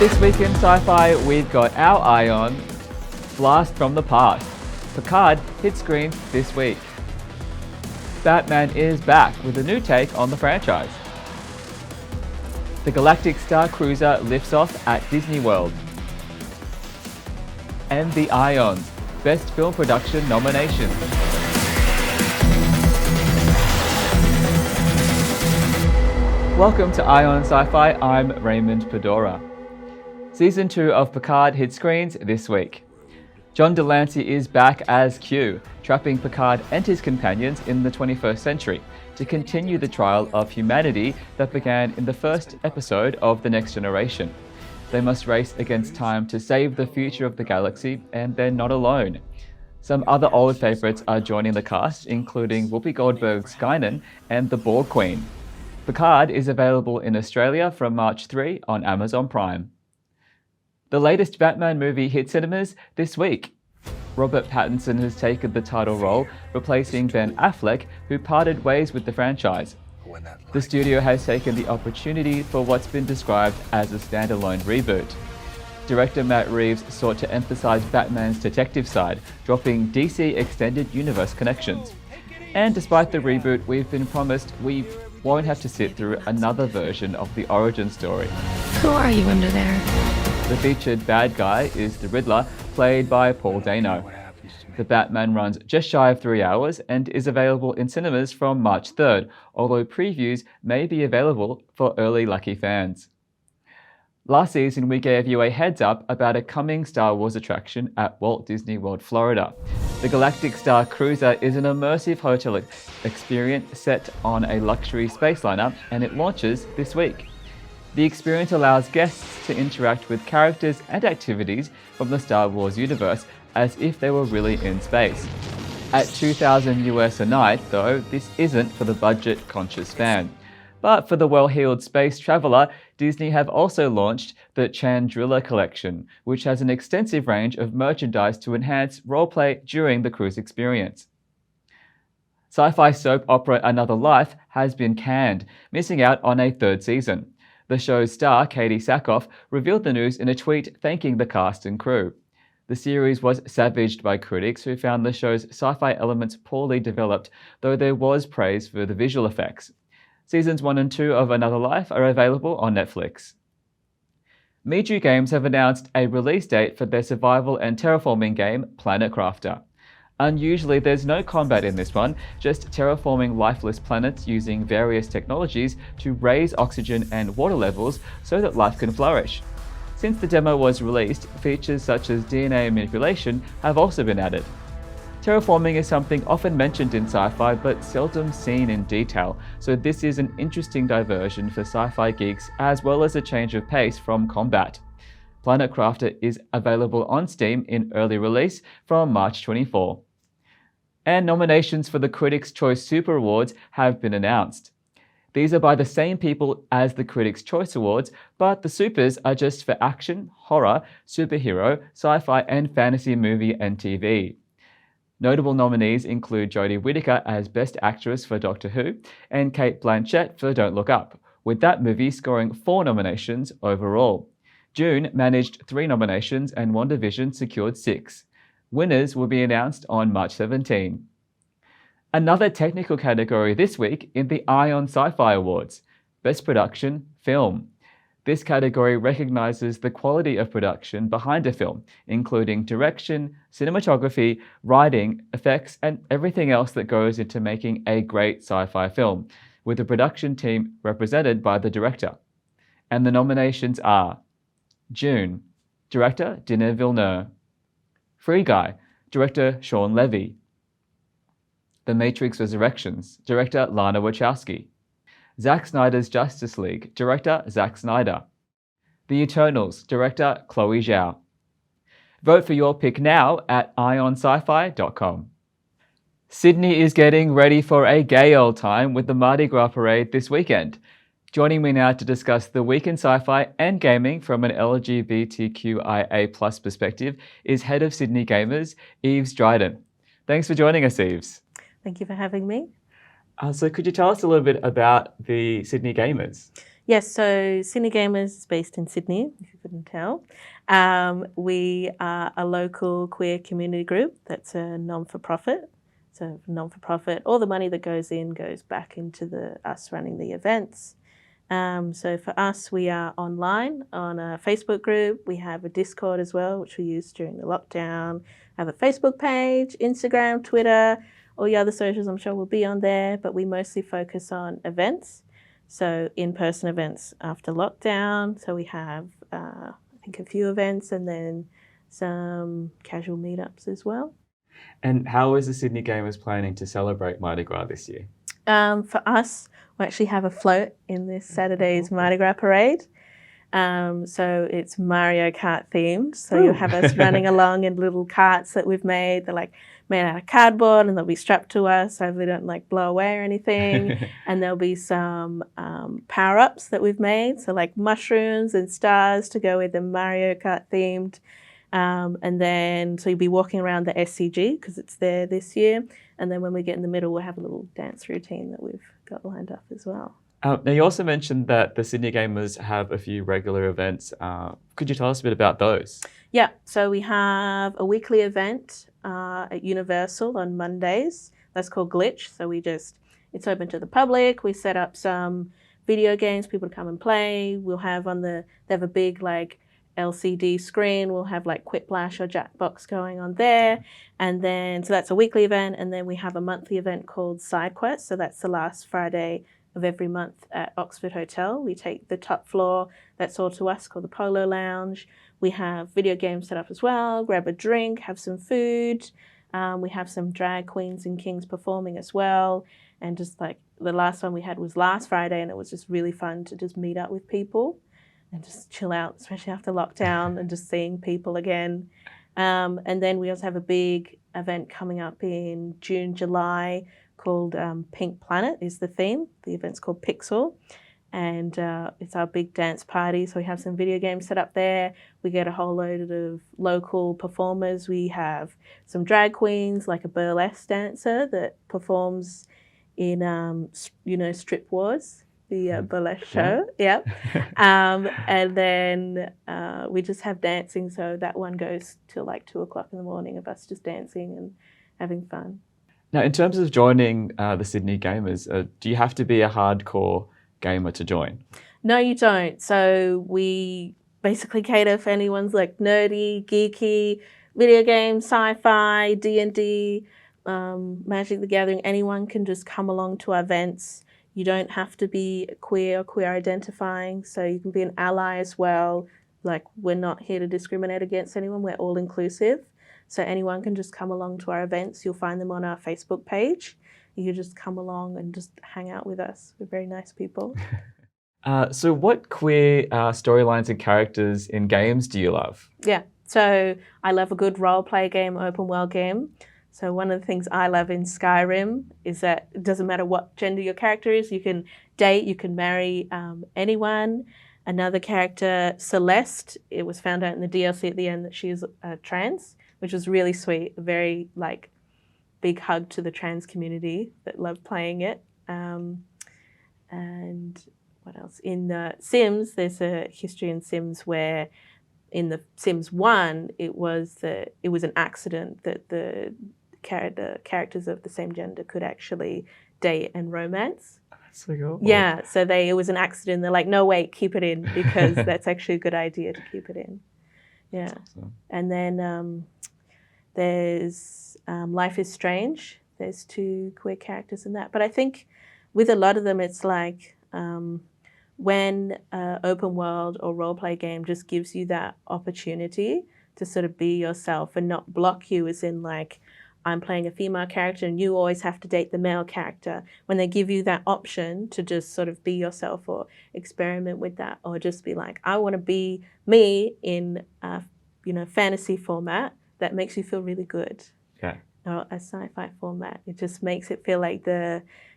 This week in Sci-Fi, we've got our eye on Blast from the Past. Picard hit screens this week. Batman is back with a new take on the franchise. The galactic Starcruiser lifts off at Disney World. And the Ions, Best Film Production nomination. Welcome to Eye on Sci-Fi, I'm Raymond Pedora. Season 2 of Picard hit screens this week. John Delancey is back as Q, trapping Picard and his companions in the 21st century to continue the trial of humanity that began in the first episode of The Next Generation. They must race against time to save the future of the galaxy, and they're not alone. Some other old favourites are joining the cast, including Whoopi Goldberg's Guinan and the Borg Queen. Picard is available in Australia from March 3 on Amazon Prime. The latest Batman movie hit cinemas this week. Robert Pattinson has taken the title role, replacing Ben Affleck, who parted ways with the franchise. The studio has taken the opportunity for what's been described as a standalone reboot. Director Matt Reeves sought to emphasize Batman's detective side, dropping DC Extended Universe connections. And despite the reboot, we've been promised we won't have to sit through another version of the origin story. Who are you under there? The featured bad guy is the Riddler, played by Paul Dano. The Batman runs just shy of 3 hours and is available in cinemas from March 3rd, although previews may be available for early lucky fans. Last season, we gave you a heads up about a coming Star Wars attraction at Walt Disney World, Florida. The Galactic Starcruiser is an immersive hotel experience set on a luxury space liner, and it launches this week. The experience allows guests to interact with characters and activities from the Star Wars universe as if they were really in space. At $2,000 US a night, though, this isn't for the budget-conscious fan. But for the well-heeled space traveller, Disney have also launched the Chandrila Collection, which has an extensive range of merchandise to enhance roleplay during the cruise experience. Sci-fi soap opera Another Life has been canned, missing out on a third season. The show's star, Katie Sackhoff, revealed the news in a tweet thanking the cast and crew. The series was savaged by critics who found the show's sci-fi elements poorly developed, though there was praise for the visual effects. Seasons 1 and 2 of Another Life are available on Netflix. Meiju Games have announced a release date for their survival and terraforming game, Planet Crafter. Unusually, there's no combat in this one, just terraforming lifeless planets using various technologies to raise oxygen and water levels so that life can flourish. Since the demo was released, features such as DNA manipulation have also been added. Terraforming is something often mentioned in sci-fi but seldom seen in detail, so this is an interesting diversion for sci-fi geeks as well as a change of pace from combat. Planet Crafter is available on Steam in early release from March 24. And nominations for the Critics' Choice Super Awards have been announced. These are by the same people as the Critics' Choice Awards, but the Supers are just for action, horror, superhero, sci-fi and fantasy movie and TV. Notable nominees include Jodie Whittaker as Best Actress for Doctor Who and Cate Blanchett for Don't Look Up, with that movie scoring 4 nominations overall. Dune managed 3 nominations and WandaVision secured 6. Winners will be announced on March 17. Another technical category this week in the Eye on Sci-Fi Awards, Best Production Film. This category recognizes the quality of production behind a film, including direction, cinematography, writing, effects, and everything else that goes into making a great sci-fi film, with the production team represented by the director. And the nominations are Dune, Director Denis Villeneuve; Free Guy, Director Sean Levy; The Matrix Resurrections, Director Lana Wachowski; Zack Snyder's Justice League, Director Zack Snyder; The Eternals, Director Chloe Zhao. Vote for your pick now at ionsci-fi.com. Sydney is getting ready for a gay old time with the Mardi Gras parade this weekend. Joining me now to discuss the week in sci-fi and gaming from an LGBTQIA+ perspective is Head of Sydney Gaymers, Eves Dryden. Thanks for joining us, Eves. Thank you for having me. So could you tell us a little bit about the Sydney Gaymers? Yes, so Sydney Gaymers is based in Sydney, if you couldn't tell. We are a local queer community group that's a non-for-profit. So non-for-profit, all the money that goes in goes back into us running the events. So for us, we are online on a Facebook group. We have a Discord as well, which we used during the lockdown. Have a Facebook page, Instagram, Twitter, all your other socials I'm sure will be on there, but we mostly focus on events. So in-person events after lockdown. So we have, I think, a few events and then some casual meetups as well. And how is the Sydney Gamers planning to celebrate Mardi Gras this year? For us, we actually have a float in this Saturday's Mardi Gras parade. So it's Mario Kart themed. So you'll have us running along in little carts that we've made. They're like made out of cardboard and they'll be strapped to us so they don't like blow away or anything. And there'll be some power-ups that we've made. So like mushrooms and stars to go with the Mario Kart themed. And then, so you'll be walking around the SCG because it's there this year. And then when we get in the middle, we'll have a little dance routine that we've got lined up as well. Now, you also mentioned that the Sydney Gamers have a few regular events. Could you tell us a bit about those? Yeah, so we have a weekly event at Universal on Mondays. That's called Glitch. So it's open to the public. We set up some video games, people to come and play. We'll have they have a big like LCD screen. We'll have like Quiplash or Jackbox going on there. And then, so that's a weekly event. And then we have a monthly event called Side Quest. So that's the last Friday of every month at Oxford Hotel. We take the top floor, that's all to us, called the Polo Lounge. We have video games set up as well, grab a drink, have some food. We have some drag queens and kings performing as well. And just like the last one we had was last Friday, and it was just really fun to just meet up with people and just chill out, especially after lockdown and just seeing people again. And then we also have a big event coming up in June, July, called Pink Planet is the theme. The event's called Pixel, and it's our big dance party. So we have some video games set up there. We get a whole load of local performers. We have some drag queens, like a burlesque dancer that performs in, Strip Wars, the burlesque show. Yep. And then we just have dancing. So that one goes till like 2 o'clock in the morning of us just dancing and having fun. Now, in terms of joining the Sydney Gamers, do you have to be a hardcore gamer to join? No, you don't. So we basically cater for anyone's like nerdy, geeky, video games, sci-fi, D&D, Magic the Gathering. Anyone can just come along to our events. You don't have to be queer or queer identifying, so you can be an ally as well. Like, we're not here to discriminate against anyone. We're all inclusive. So anyone can just come along to our events. You'll find them on our Facebook page. You can just come along and just hang out with us. We're very nice people. So what queer storylines and characters in games do you love? Yeah, so I love a good role-play game, open world game. So one of the things I love in Skyrim is that it doesn't matter what gender your character is. You can date, you can marry anyone. Another character, Celeste, it was found out in the DLC at the end that she is trans, which was really sweet. A very like big hug to the trans community that loved playing it. And what else? In the Sims, there's a history in Sims where in the Sims 1, it was an accident that the characters of the same gender could actually date and romance. That's so cool. Yeah, so it was an accident. They're like, no, wait, keep it in because that's actually a good idea to keep it in. Yeah. Awesome. And then there's Life is Strange. There's 2 queer characters in that. But I think with a lot of them, it's like when open world or role-play game just gives you that opportunity to sort of be yourself and not block you as in like, I'm playing a female character and you always have to date the male character. When they give you that option to just sort of be yourself or experiment with that or just be like, I want to be me in fantasy format, that makes you feel really good. Yeah. Or a sci-fi format. It just makes it feel like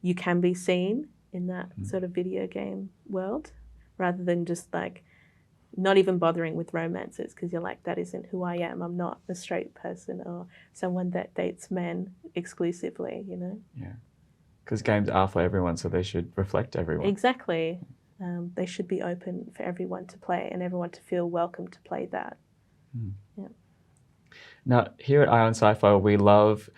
you can be seen in that sort of video game world rather than just like not even bothering with romances because you're like, that isn't who I am. I'm not a straight person or someone that dates men exclusively, Yeah. Because games are for everyone, so they should reflect everyone. Exactly. they should be open for everyone to play and everyone to feel welcome to play that. Yeah. Now, here at Ion Sci-Fi, we love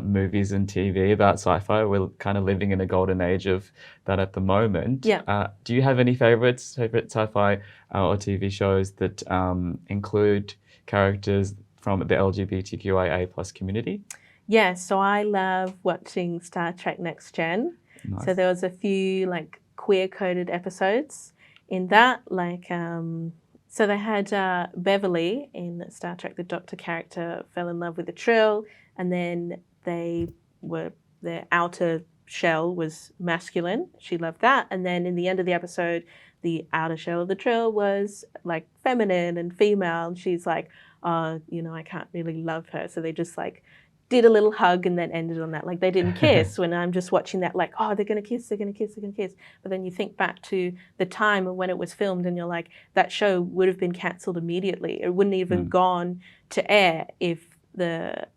movies and TV about sci-fi. We're kind of living in a golden age of that at the moment. Yeah. Do you have any favorite sci-fi or TV shows that include characters from the LGBTQIA+ community? Yeah, so I love watching Star Trek Next Gen. Nice. So there was a few like queer-coded episodes in that, like so they had Beverly in Star Trek, the Doctor character, fell in love with a Trill, and then their outer shell was masculine. She loved that, and then in the end of the episode, the outer shell of the Trill was like feminine and female, and she's like, oh, you know, I can't really love her, so they just like did a little hug and then ended on that. Like they didn't kiss. When I'm just watching that, like, oh, they're going to kiss, they're going to kiss, they're going to kiss. But then you think back to the time of when it was filmed and you're like, that show would have been cancelled immediately. It wouldn't even gone to air if the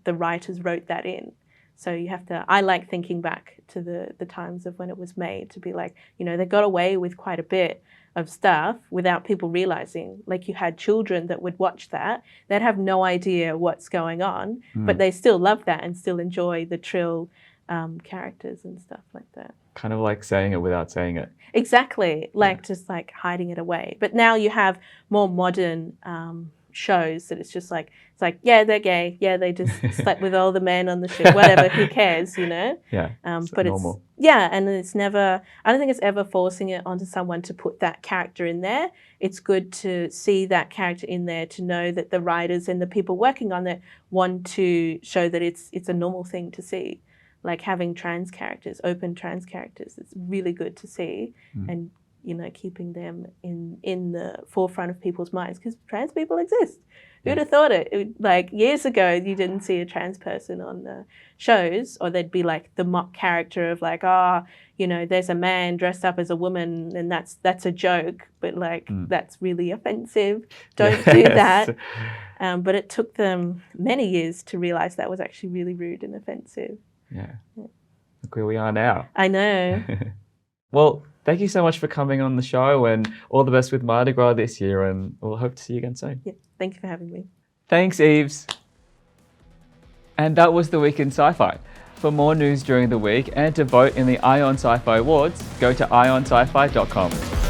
writers wrote that in. So you have to, I like thinking back to the times of when it was made to be like, you know, they got away with quite a bit of stuff without people realizing. Like you had children that would watch that, they'd have no idea what's going on, but they still love that and still enjoy the Trill characters and stuff like that. Kind of like saying it without saying it. Exactly, like just like hiding it away. But now you have more modern shows that it's like, yeah, they're gay, yeah, they just slept with all the men on the ship, whatever, who cares, you know? Yeah, but normal. And it's never, I don't think it's ever forcing it onto someone to put that character in there. It's good to see that character in there, to know that the writers and the people working on it want to show that it's a normal thing to see. Like having trans characters, open trans characters, it's really good to see. And you know, keeping them in the forefront of people's minds, because trans people exist. Who'd have thought it? Like years ago, you didn't see a trans person on the shows, or there'd be like the mock character of like, oh, you know, there's a man dressed up as a woman, and that's a joke, but like that's really offensive. Don't do that. But it took them many years to realize that was actually really rude and offensive. Yeah. Look where we are now. I know. Well, thank you so much for coming on the show, and all the best with Mardi Gras this year, and we'll hope to see you again soon. Yeah, thank you for having me. Thanks, Eves. And that was the week in sci-fi. For more news during the week and to vote in the Ion Sci-Fi Awards, go to ionsci-fi.com.